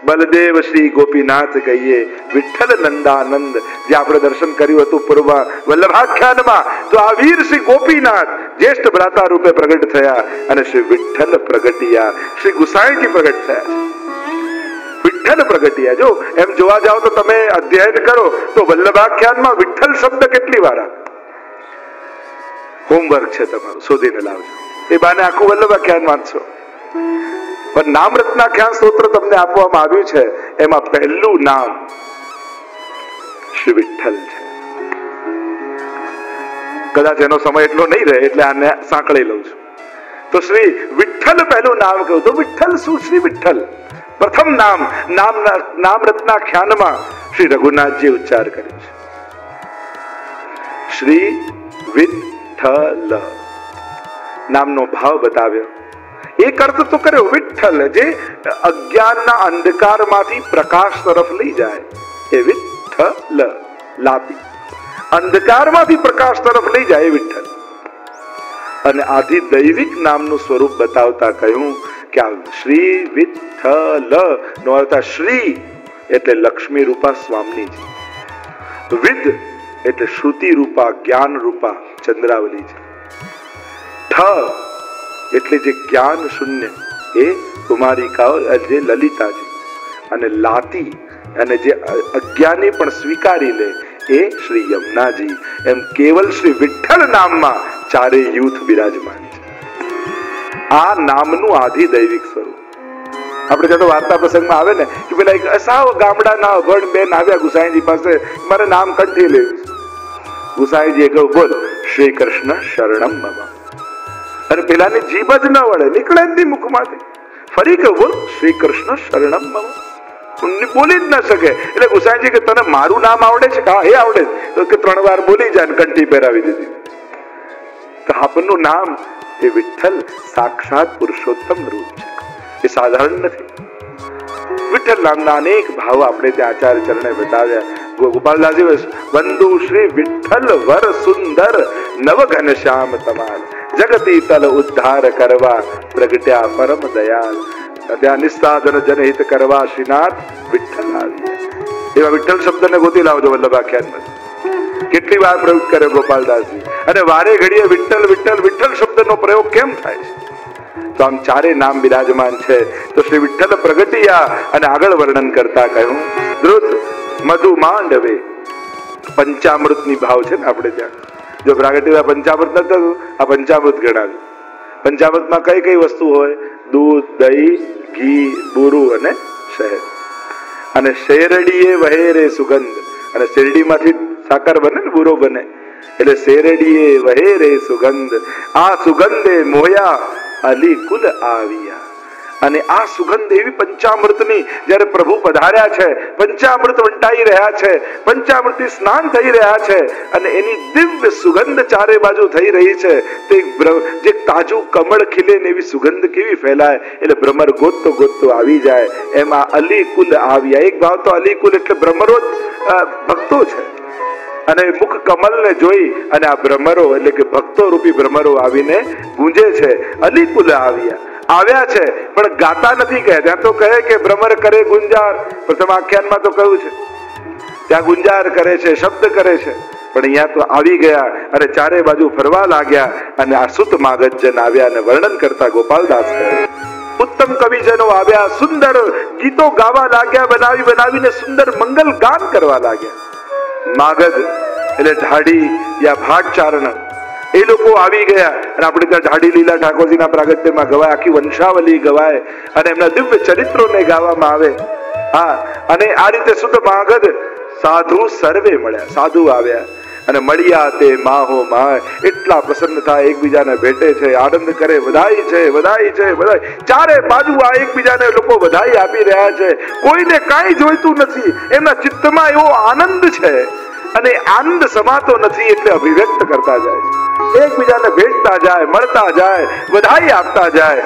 બલદેવ શ્રી ગોપીનાથ કહીએ, વિઠ્ઠલ નંદાનંદ જે આપણે દર્શન કર્યું હતું પૂર્વ વલ્લભાખ્યાનમાં, તો આ વીર શ્રી ગોપીનાથ જ્યેષ્ઠ ભ્રાતા રૂપે પ્રગટ થયા અને શ્રી વિઠ્ઠલ પ્રગટિયા શ્રી ગુસાઈજી પ્રગટ થયા. વિઠ્ઠલ પ્રગટિયા, જો એમ જોવા જાઓ તો તમે અધ્યયન કરો તો વલ્લભાખ્યાનમાં વિઠ્ઠલ શબ્દ કેટલી વાર આવે? હોમવર્ક છે તમારું, શોધીને લાવજો. એ બાને આખું વલ્લભાખ્યાન વાંચશો. પણ નામ રત્નાખ્યાન સ્તોત્ર તમને આપવામાં આવ્યું છે, એમાં પહેલું નામ શ્રી વિઠ્ઠલ છે. કદાચ એનો સમય એટલો નહીં રહે એટલે આને સાંકળી લઉં છું. તો શ્રી વિઠ્ઠલ પહેલું નામ કહ્યું તો વિઠ્ઠલ શું? શ્રી વિઠ્ઠલ પ્રથમ નામ રત્નાખ્યાનમાં શ્રી રઘુનાથજી ઉચ્ચાર કર્યો છે. શ્રી વિઠ્ઠલ નામનો ભાવ બતાવ્યો. એક અર્થ તો કર્યો વિઠ્ઠલ, જે અજ્ઞાનના અંધકારમાંથી પ્રકાશ તરફ લઈ જાય એ વિઠ્ઠલ. લાપી અંધકારમાંથી પ્રકાશ તરફ લઈ જાય એ વિઠ્ઠલ. અને આધિ દૈવિક નામનું સ્વરૂપ બતાવતા કહ્યું કે આ શ્રી વિઠ્ઠલ નો અર્થ શ્રી એટલે લક્ષ્મી રૂપા સ્વામીજી, વિદ એટલે શ્રુતિ રૂપા જ્ઞાન રૂપા ચંદ્રાવલીજી, ઠ એટલે જે જ્ઞાન શૂન્ય એ કુમારિકાઓ જે લલિતાજી, અને લાતી અને જે અજ્ઞાની પણ સ્વીકારી લે એ શ્રી યમુનાજી. એમ કેવલ શ્રી વિઠ્ઠલ નામમાં ચારે યુથ બિરાજમાન છે. આ નામનું આધિ દૈવિક સ્વરૂપ. આપણે ત્યાં તો વાર્તા પ્રસંગમાં આવે ને કે પેલા એક સાવ ગામડાના અભણ બેન આવ્યા ગુસાઈજી પાસે, મારે નામ કંઠી લેવું. ગુસાઈજીએ કહ્યું, બોલ શ્રી કૃષ્ણ શરણમ મમ. અને પેલાની જીભ જ ન વળે, નીકળે જ નહીં મુખમાંથી. ફરી કહ્યું, બોલ શ્રી કૃષ્ણ શરણમ મમ. બોલી જ ન શકે. એટલે ગુસાઈજી કે તને મારું નામ આવડે છે? હા, એ આવડે. તો કે 3 વાર બોલી જાય, કંઠી પહેરાવી દીધી. તો આપનું નામ એ વિઠ્ઠલ સાક્ષાત પુરુષોત્તમ રૂપ છે, એ સાધારણ નથી. વિઠ્ઠલ નામના અનેક ભાવ આપણે ત્યાં આચાર્ય ચરણે બતાવ્યા. ગોપાલદાસજી વંદુ શ્રી વિઠ્ઠલ વર સુંદર નવ ઘનશ્યામ તમાલ, જગતી તલ ઉદ્ધાર કરવા પ્રગટ્યા પરમ દયાલ. ત્યાં નિસ્સાધન જનહિત કરવા શ્રીનાથ વિઠ્ઠલ આવી. એવા વિઠ્ઠલ શબ્દને ગોતી લાવજો વલ્લભાખ્યાનમાં. કેટલી વાર પ્રયોગ કરે ગોપાલદાસજી, અને વારે ઘડીએ વિઠ્ઠલ વિઠ્ઠલ વિઠ્ઠલ શબ્દનો પ્રયોગ કેમ થાય છે? તો આમ ચારે નામ બિરાજમાન છે. તો શ્રી વિઠ્ઠલ પ્રગટિયા અને આગળ વર્ણન કરતા કહ્યું, દ્રુત મધુ માંડવે. પંચામૃતની ભાવ છે ને આપણે ત્યાં. જો પ્રાગટ્ય પંચામૃત નથી, આ પંચામૃત ગણાવ્યું. પંચામૃતમાં કઈ કઈ વસ્તુ હોય? દૂધ, દહીં, ઘી, બુરું અને શહેદ. અને શેરડીએ વહેરે સુગંધ. અને શેરડીમાંથી સાકર બને ને, બુરો બને. એટલે શેરડીએ વહેરે સુગંધ, આ સુગંધે મોયા અલી કુલ આવ્યા. અને આ સુગંધ એવી પંચામૃતની જ્યારે પ્રભુ પધાર્યા છે, પંચામૃત વંટાઈ રહ્યા છે, પંચામૃતથી સ્નાન થઈ રહ્યા છે, અને એની દિવ્ય સુગંધ ચારે બાજુ થઈ રહી છે. તે જે તાજું કમળ ખીલે ને એવી સુગંધ કેવી ફેલાય, એટલે ભ્રમર ગોતતો ગોતતો આવી જાય. એમાં અલી કુલ આવ્યા. એક ભાવ તો અલી કુલ એટલે ભ્રમરો ભક્તો છે, અને મુખ કમલ ને જોઈ અને આ ભ્રમરો એટલે કે ભક્તો રૂપી ભ્રમરો આવીને ગુંજે છે. અલી કુલ આવ્યા છે, પણ ગાતા નથી કહે. ત્યાં તો કહે કે ભ્રમર કરે ગુંજાર. પ્રથમ આખ્યાનમાં તો કહ્યું છે ત્યાં ગુંજાર કરે છે, શબ્દ કરે છે. પણ અહીંયા તો આવી ગયા અને ચારે બાજુ ફરવા લાગ્યા. અને આ સુત માગજન આવ્યા અને વર્ણન કરતા ગોપાલદાસ કહે, ઉત્તમ કવિજનો આવ્યા, સુંદર ગીતો ગાવા લાગ્યા, બનાવીને સુંદર મંગલ ગાન કરવા લાગ્યા. માગધ એટલે ઢાડી યા ભાટચારણ, એ લોકો આવી ગયા. અને આપણે ત્યાં ઢાડી લીલા ઠાકોરજીના પ્રાગટ્યમાં ગવાય, આખી વંશાવલી ગવાય અને એમના દિવ્ય ચરિત્રોને ગાવામાં આવે. હા, અને આ રીતે શુદ્ધ માગધ સાધુ સર્વે મળ્યા, સાધુ આવ્યા અને મળ્યા તે માહો માય એટલા પ્રસન્ન થાય, એકબીજાને ભેટે છે, આનંદ કરે, વધાઈ છે, વધાઈ છે, વધાઈ. ચારે બાજુ આ એકબીજાને લોકો વધાઈ આપી રહ્યા છે. કોઈને કાંઈ જોઈતું નથી, એમના ચિત્તમાં એવો આનંદ છે. અને આનંદ સમાતો નથી એટલે અભિવ્યક્ત કરતા જાય, એકબીજાને ભેટતા જાય, મળતા જાય, વધાઈ આપતા જાય.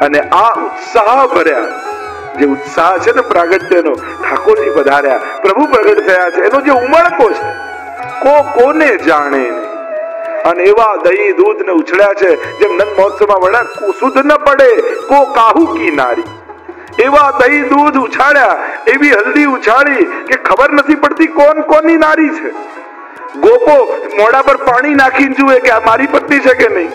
અને આ ઉત્સાહ ભર્યા જે ઉત્સાહ છે ને પ્રાગટ્યનો, ઠાકોરજી પધાર્યા, પ્રભુ પ્રગટ થયા છે, એનો જે ઉમળકો છે કોને જાણે નહીં. અને એવા દહીં દૂધ ને ઉછળ્યા છે જેમ નંદ મહોત્સવમાં વડા શુદ્ધ ન પડે કો કાહુ કી નારી. એવા દહીં દૂધ ઉછાળ્યા, એવી હલ્દી ઉછાળી કે ખબર નથી પડતી કોણ કોની નારી છે. ગોપો મોઢા પર પાણી નાખીને જુએ કે આ મારી પત્ની છે કે નહીં.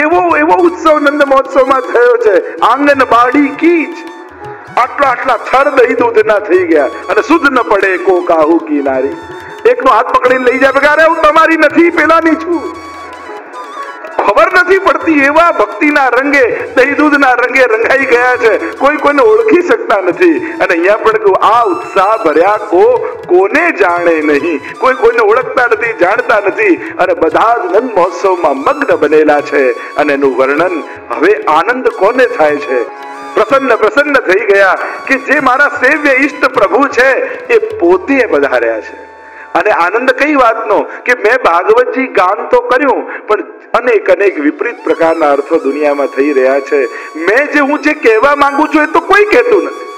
એવો ઉત્સવ નંદ મહોત્સવમાં થયો છે. આંગન બાડી કીચ, આટલા થર દહીં દૂધ ના થઈ ગયા અને શુદ્ધ ન પડે કો કાહુ કી નારી. એકનો હાથ પકડીને લઈ જાય, અરે હું તમારી નથી, પેલાની છું. ખબર નથી પડતી એવા ભક્તિના રંગે, દહીં દૂધના રંગે રંગાઈ ગયા છે. કોઈ કોઈને ઓળખી શકતા નથી. અને અહીંયા પણ આ ઉત્સાહ ભર્યા કોને જાણે નહીં. કોઈ કોઈને ઓળખતા નથી, જાણતા નથી, અને બધા જ નંદ મહોત્સવમાં મગ્ન બનેલા છે. અને એનું વર્ણન હવે આનંદ કોને થાય છે? પ્રસન્ન થઈ ગયા કે જે મારા સેવ્ય ઈષ્ટ પ્રભુ છે એ પોતે પધાર્યા છે. અને આનંદ કઈ વાતનો કે મેં ભાગવતજી ગાન તો કર્યું, પણ અનેક વિપરીત પ્રકારના અર્થો દુનિયામાં થઈ રહ્યા છે. હું જે કહેવા માંગુ છું એ તો કોઈ કહેતું નથી.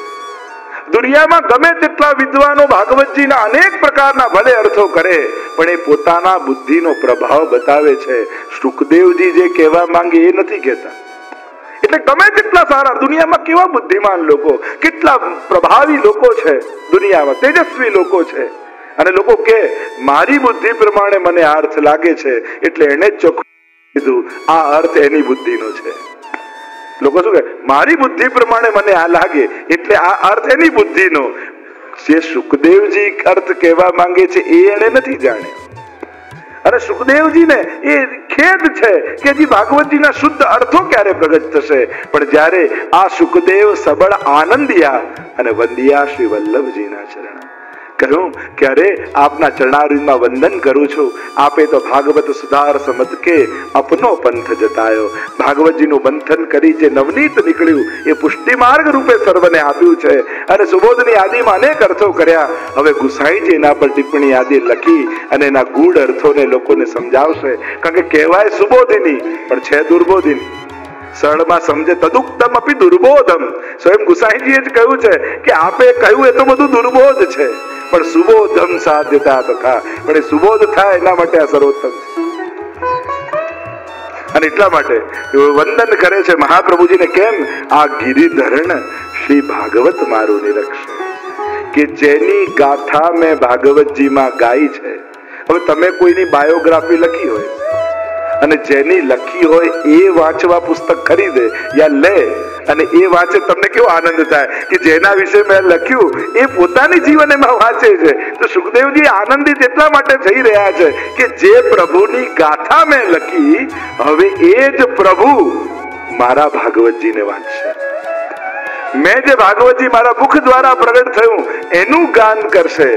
દુનિયામાં ગમે તેટલા વિદ્વાનો ભાગવતજીના અનેક પ્રકારના ભલે અર્થો કરે, પણ એ પોતાના બુદ્ધિનો પ્રભાવ બતાવે છે. સુખદેવજી જે કહેવા માંગે એ નથી કહેતા. એટલે ગમે તેટલા સારા દુનિયામાં કેવા બુદ્ધિમાન લોકો, કેટલા પ્રભાવી લોકો છે દુનિયામાં, તેજસ્વી લોકો છે, અને લોકો કે મારી બુદ્ધિ પ્રમાણે મને આ અર્થ લાગે છે, એટલે એને જ ચોખ્ખું કીધું આ અર્થ એની બુદ્ધિનો છે. લોકો શું કહે, મારી બુદ્ધિ પ્રમાણે મને આ લાગે એટલે આ અર્થ એની બુદ્ધિનો. જે સુખદેવજી અર્થ કહેવા માંગે છે એ એને નથી જાણ્યો. અને સુખદેવજીને એ ખેદ છે કે હજી ભાગવતજીના શુદ્ધ અર્થો ક્યારે પ્રગટ થશે. પણ જ્યારે આ સુખદેવ સબળ આનંદિયા અને વંદિયા શ્રી વલ્લભજીના ચરણ, કહ્યું કે અરે આપના ચરણારવિંદમાં વંદન કરું છું. આપે તો ભાગવત સુધાર સમત કે અપનો પંથ જતાયો. ભાગવતજીનું મંથન કરી જે નવનીત નીકળ્યું એ પુષ્ટિ માર્ગ રૂપે સર્વને આપ્યું છે. અને સુબોધની આદિમાં અનેક અર્થો કર્યા. હવે ગુસાઈજી એના પર ટિપ્પણી આદિ લખી અને એના ગૂઢ અર્થોને લોકોને સમજાવશે. કારણ કે કહેવાય સુબોધિની પણ છે દુર્બોધિની. સરળમાં સમજે તદુક્તમ અપી દુર્બોધમ. સ્વયં ગુસાઈજીએ જ કહ્યું છે કે આપે કહ્યું એ તો બધું દુર્બોધ છે, પણ સુબોધમ સાધ્યતા તથા, પણ એ સુબોધ થાય એના માટે આ સર્વોત્તમ છે. અને એટલા માટે વંદન કરે છે મહાપ્રભુજીને. કેમ? આ ગિરિધરણ શ્રી ભાગવત મારું નિરક્ષ, કે જેની ગાથા મેં ભાગવતજીમાં ગાઈ છે. હવે તમે કોઈની બાયોગ્રાફી લખી હોય અને જેની લખી હોય એ વાંચવા પુસ્તક ખરીદે યા લે અને એ વાંચે, તમને કેવો આનંદ થાય કે જેના વિશે મેં લખ્યું એ પોતાની જીવન એમાં વાંચે છે. તો સુખદેવજી આનંદિત એટલા માટે થઈ રહ્યા છે કે જે પ્રભુની ગાથા મેં લખી, હવે એ જ પ્રભુ મારા ભાગવતજીને વાંચશે. મેં જે ભાગવતજી મારા મુખ દ્વારા પ્રગટ થયું એનું ગાન કરશે.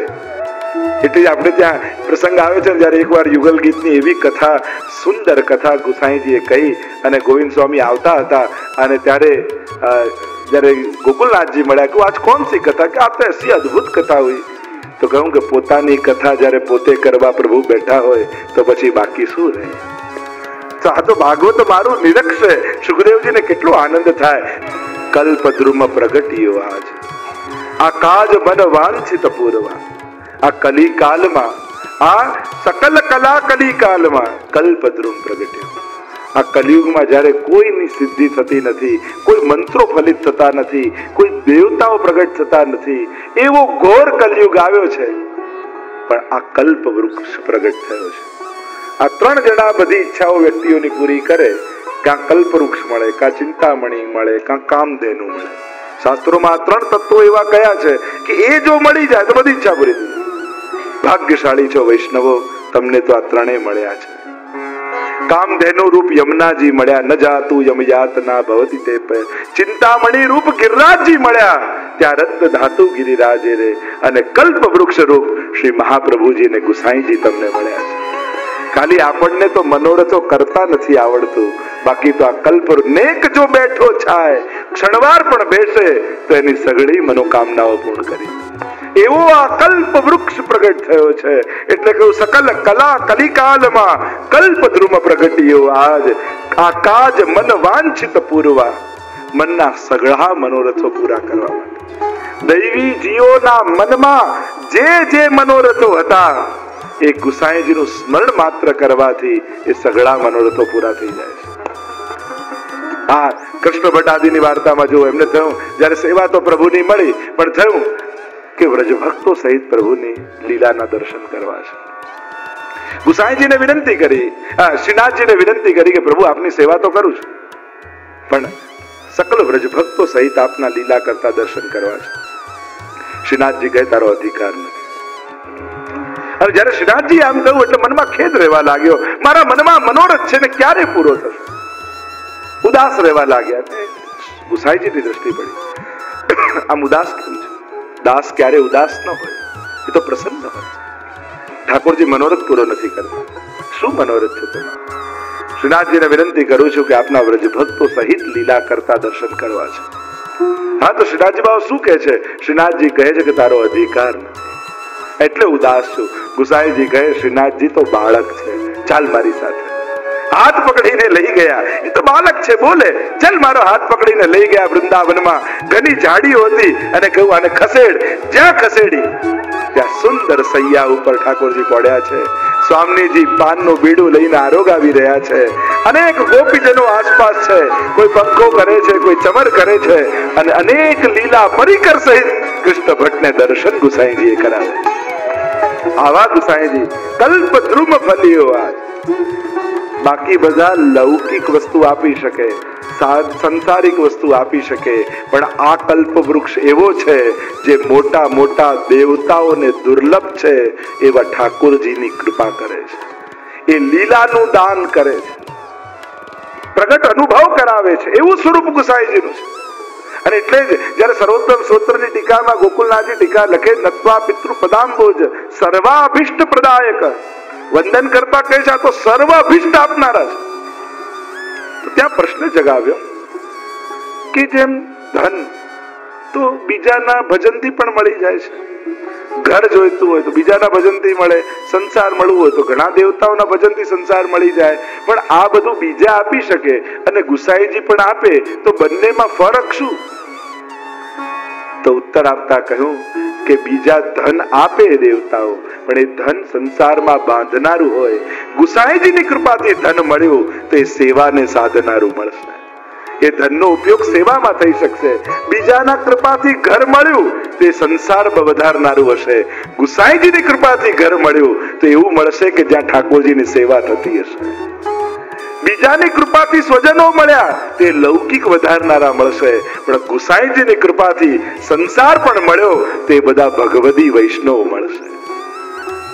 એટલે આપણે ત્યાં પ્રસંગ આવે છે જયારે એકવાર યુગલ ગીતની એવી કથા, સુંદર કથા ગુસાઈજીએ કહી અને ગોવિંદ સ્વામી આવતા હતા અને ત્યારે જયારે ગોકુલનાથજી મળ્યા કે આજ કોણ સી કથા, કે આ તો એસી અદભુત કથા हुई. તો કહું કે પોતાની કથા જયારે પોતે કરવા પ્રભુ બેઠા હોય તો પછી બાકી શું રહે. તો આ તો ભાગવત મારું નિરક્ષ છે. સુખદેવજીને કેટલો આનંદ થાય. કલ્પદ્રુમ પ્રગટ્યો આજ, આ કાજ મન વાંછિત પૂરવા. આ કલી કાલમાં, આ સકલ કલા કલી કાલમાં કલ્પદ્રુમ પ્રગટ્યો. આ કલિયુગમાં જ્યારે કોઈની સિદ્ધિ થતી નથી, કોઈ મંત્રો ફલિત થતા નથી, કોઈ દેવતાઓ પ્રગટ થતા નથી, એવો ઘોર કલિયુગ આવ્યો છે. પણ આ કલ્પ વૃક્ષ પ્રગટ થયો છે. આ ત્રણ જણા બધી ઈચ્છાઓ વ્યક્તિઓની પૂરી કરે, કાં કલ્પ વૃક્ષ મળે, કાં ચિંતામણી મળે, કાં કામધેનુ મળે. શાસ્ત્રોમાં ત્રણ તત્વો એવા કયા છે કે એ જો મળી જાય તો બધી ઈચ્છા પૂરી થઈ. ભાગ્યશાળી છો વૈષ્ણવો, તમને તો આ ત્રણેય મળ્યા છે. કામધેનુ રૂપ યમુનાજી મળ્યા, ન જાતું યમયાતના ભવતી તે પે. ચિંતામણી રૂપ ગિરિરાજજી મળ્યા, ત્યાં રત્ન ધાતુ ગિરિરાજે રે. અને કલ્પ વૃક્ષ રૂપ શ્રી મહાપ્રભુજી ને ગુસાઈજી તમને મળ્યા છે. ખાલી આપણને તો મનોરથો કરતા નથી આવડતું, બાકી તો આ કલ્પ નેક જો બેઠો છાય, ક્ષણવાર પણ બેસે તો એની સઘળી મનોકામનાઓ પૂર્ણ કરી. એવો આ કલ્પ વૃક્ષ પ્રગટ થયો છે. એટલે કહું સકલ કલા કલિકાલમાં કલ્પદ્રુમ પ્રગટ્યો આજ. આ કાજ મન વાંછિત પૂરવા, મનના સઘળા મનોરથો પૂરા કરવા માટે. દૈવી જીવોના મનમાં જે મનોરથો હતા એ ગુસાઈજીનું સ્મરણ માત્ર કરવાથી એ સઘળા મનોરથો પૂરા થઈ જાય છે. આ કૃષ્ણ ભટ્ટાદીની વાર્તામાં જો એમને થયું જ્યારે સેવા તો પ્રભુની મળી, પણ થયું કે વ્રજ ભક્તો સહિત પ્રભુની લીલાના દર્શન કરવા છે. ગુસાઈજીને વિનંતી કરી, શ્રીનાથજીને વિનંતી કરી કે પ્રભુ આપની સેવા તો કરું છું, પણ સકલ વ્રજ ભક્તો સહિત આપના લીલા કરતા દર્શન કરવા છે. શ્રીનાથજી કહે તારો અધિકાર નથી. અને જયારે શ્રીનાથજી આમ કહ્યું એટલે મનમાં ખેદ રહેવા લાગ્યો, મારા મનમાં મનોરથ છે ને ક્યારે પૂરો થશે? ઉદાસ રહેવા લાગ્યા. ગુસાઈજીની દ્રષ્ટિ પડી, આમ ઉદાસ કેમ છે? દાસ ક્યારે ઉદાસ ન હોય, એ તો પ્રસન્ન હોય. ઠાકોરજી મનોરથ પૂરો નથી કરતા. શું મનોરથ છે તમારો? શ્રીનાથજીને વિનંતી કરું છું કે આપના વ્રજ ભક્તો સહિત લીલા કરતા દર્શન કરવા છે. હા તો શ્રીનાથજી બાબા શું કહે છે? શ્રીનાથજી કહે છે કે તારો અધિકાર નથી, એટલે ઉદાસ છું. ગુસાઈજી કહે શ્રીનાથજી તો બાળક છે, ચાલ મારી સાથે. હાથ પકડીને લઈ ગયા. એ તો બાળક છે, બોલે ચલ. મારો હાથ પકડીને લઈ ગયા વૃંદાવનમાં. ઘણી ઝાડીઓ હતી અને કહ્યું આને ખસેડ. જ્યાં ખસેડી ત્યાં સુંદર સૈયા ઉપર ઠાકોરજી પડ્યા છે. સ્વામીજી પાનનું બીડું લઈને આરોગાવી રહ્યા છે. અનેક ગોપીજનો આસપાસ છે. કોઈ પંખો કરે છે, કોઈ ચમર કરે છે, અને અનેક લીલા પરિકર સહિત કૃષ્ણ ભટ્ટને દર્શન ગુસાઈજીએ કરાવે. આવા ગુસાઈજી કલ્પ દ્રુમ ફલ્યો. આજ બાકી બધા લૌકિક વસ્તુ આપી શકે, સંસારિક વસ્તુ આપી શકે, પણ આ કલ્પ વૃક્ષ એવો છે જે મોટા મોટા દેવતાઓને દુર્લભ છે એવા ઠાકોરજીની કૃપા કરે છે. એ લીલાનું દાન કરે છે, પ્રગટ અનુભવ કરાવે છે. એવું સ્વરૂપ ગુસાઈજીનું છે. અને એટલે જ જયારે સર્વોત્તમ સ્તોત્રની ટીકામાં ગોકુલનાથજી ટીકા લખે, નત્વા પિતૃ પદાંબોજ સર્વાભિષ્ટ પ્રદાયક. વંદન કરતા કહે છે આ તો સર્વ અભિષ્ટ આપનારા છે. તો ત્યાં પ્રશ્ન જગાવ્યો કે જેમ ધન તો બીજાના ભજનથી પણ મળી જાય છે, ઘર જોઈતું હોય તો બીજાના ભજનથી મળે, સંસાર મળવું હોય તો ઘણા દેવતાઓના ભજનથી સંસાર મળી જાય, પણ આ બધું બીજા આપી શકે અને ગુસાઈજી પણ આપે, તો બંનેમાં ફરક શું? તો ઉત્તર આપતા કહ્યું કે બીજા ધન આપે દેવતાઓ, પણ એ ધન સંસારમાં બાંધનારું હોય. ગુસાઈજીની કૃપાથી ધન મળ્યું તો એ સેવાને સાધનારું મળશે. એ ધનનો ઉપયોગ સેવામાં થઈ શકશે. બીજાના કૃપાથી ઘર મળ્યું તે સંસારમાં વધારનારું હશે. ગુસાઈજીની કૃપાથી ઘર મળ્યું તો એવું મળશે કે જ્યાં ઠાકોરજીની સેવા થતી હશે. બીજાની કૃપાથી સ્વજનો મળ્યા તે લૌકિક વધારનારા મળશે, પણ ગુસાઈજીની કૃપાથી સંસાર પણ મળ્યો તે બધા ભગવદી વૈષ્ણવ મળશે.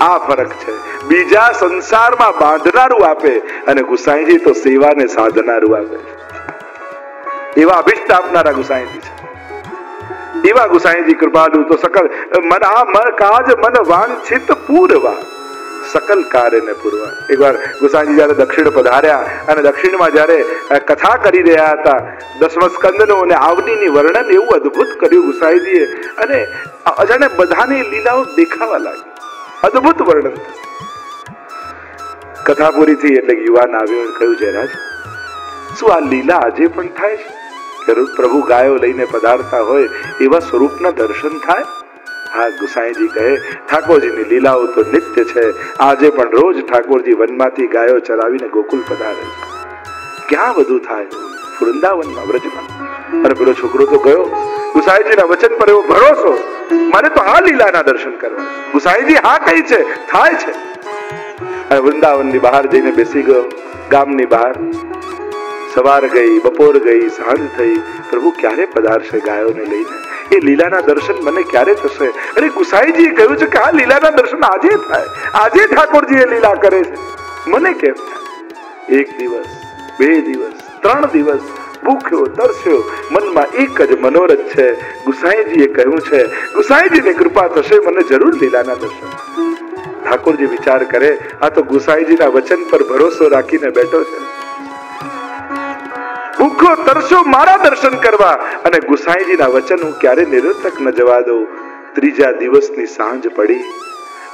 આ ફરક છે. બીજા સંસારમાં બાંધનારું આપે અને ગુસાઈજી તો સેવાને સાધનારું આપે. એવા અભિષ્ટ આપનારા ગુસાઈજી છે. એવા ગુસાઈજી કૃપાલુ તો સકલ મન આ મન કાજ મન વાંછિત પૂરવા સકલ કાર્યને પૂરવા. એકવાર ગુસાઈજી જયારે દક્ષિણ પધાર્યા અને દક્ષિણમાં જયારે કથા કરી રહ્યા હતા, દસમા સ્કંદનું અને આવનીની વર્ણન એવું અદ્ભુત કર્યું ગુસાઈજીએ, અને અજાણે બધાની લીલાઓ દેખાવા લાગી. અદ્ભુત વર્ણન. કથા પૂરી થઈ એટલે યુવાન આવ્યો અને કહ્યું, જયરાજ શું આ લીલા આજે પણ થાય છે? પ્રભુ ગાયો લઈને પધારતા હોય એવા સ્વરૂપના દર્શન થાય? હા, ગુસાઈજી કહે ઠાકોરજીની લીલાઓ તો નિત્ય છે. આજે પણ રોજ ઠાકોરજી વનમાંથી ગાયો ચરાવીને ગોકુલ પધારે છે. ક્યાં બધું થાય? વૃંદાવનમાં, વ્રજમાં. અને પેલો છોકરો તો ગયો. ગુસાઈજીના વચન પર એવો ભરોસો, મારે તો આ લીલાના દર્શન કરવા. ગુસાઈજી હા કહી છે, થાય છે. અને વૃંદાવનની બહાર જઈને બેસી ગયો. ગામની બહાર સવાર ગઈ, બપોર ગઈ, સાંજ થઈ. પ્રભુ ક્યારે પધારશે ગાયોને લઈને? એ લીલાના દર્શન મને ક્યારે થશે? અરે ગુસાઈજીએ કહ્યું છે કે આ લીલાના દર્શન આજે થાય. આજે ઠાકોરજી એ લીલા કરે છે, મને કેમ થાય? એક દિવસ, 2 દિવસ, 3 દિવસ ભૂખ્યો તરસ્યો, મનમાં એક જ મનોરથ છે. ગુસાઈજીએ કહ્યું છે, ગુસાઈજીની કૃપા થશે, મને જરૂર લીલાના દર્શન. ઠાકોરજી વિચાર કરે, આ તો ગુસાઈજીના વચન પર ભરોસો રાખીને બેઠો છે. ભૂખ્યો તરસ્યો મારા દર્શન કરવા, અને ગુસાઈજીના વચન હું ક્યારે નિરર્થક ન જવા દઉં. 3જા દિવસની સાંજ પડી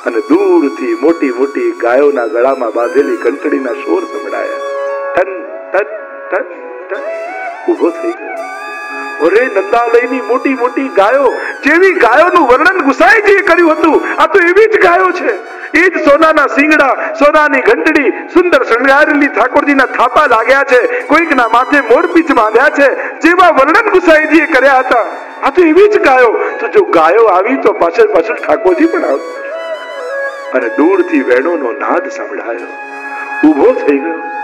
અને દૂરથી મોટી મોટી ગાયોના ગળામાં બાંધેલી ઘંટડીના શોર સંભળાયા. ટન ટન ટન ટન. ઉભો થઈ ગયો. અરે નંદાલયની મોટી મોટી ગાયો જેવી ગાયોનું વર્ણન ગુસાઈજીએ કર્યું હતું, આ તો એવી જ ગાયો છે. એ જ સોનાના શિંગડા, સોનાની ઘંટડી, સુંદર શણગારેલી ઠાકોરજીના થાપા લાગ્યા છે, કોઈકના માથે મોરપીંછ બાંધ્યા છે, જેવા વર્ણન ગુસાઈજીએ કર્યા હતા. આ તો એવી જ ગાયો. તો જો ગાયો આવી તો પાછળ પાછળ ઠાકોરજી પણ આવ્યા અને દૂરથી વેણોનો નાદ સંભળાયો. ઊભો થઈ ગયો.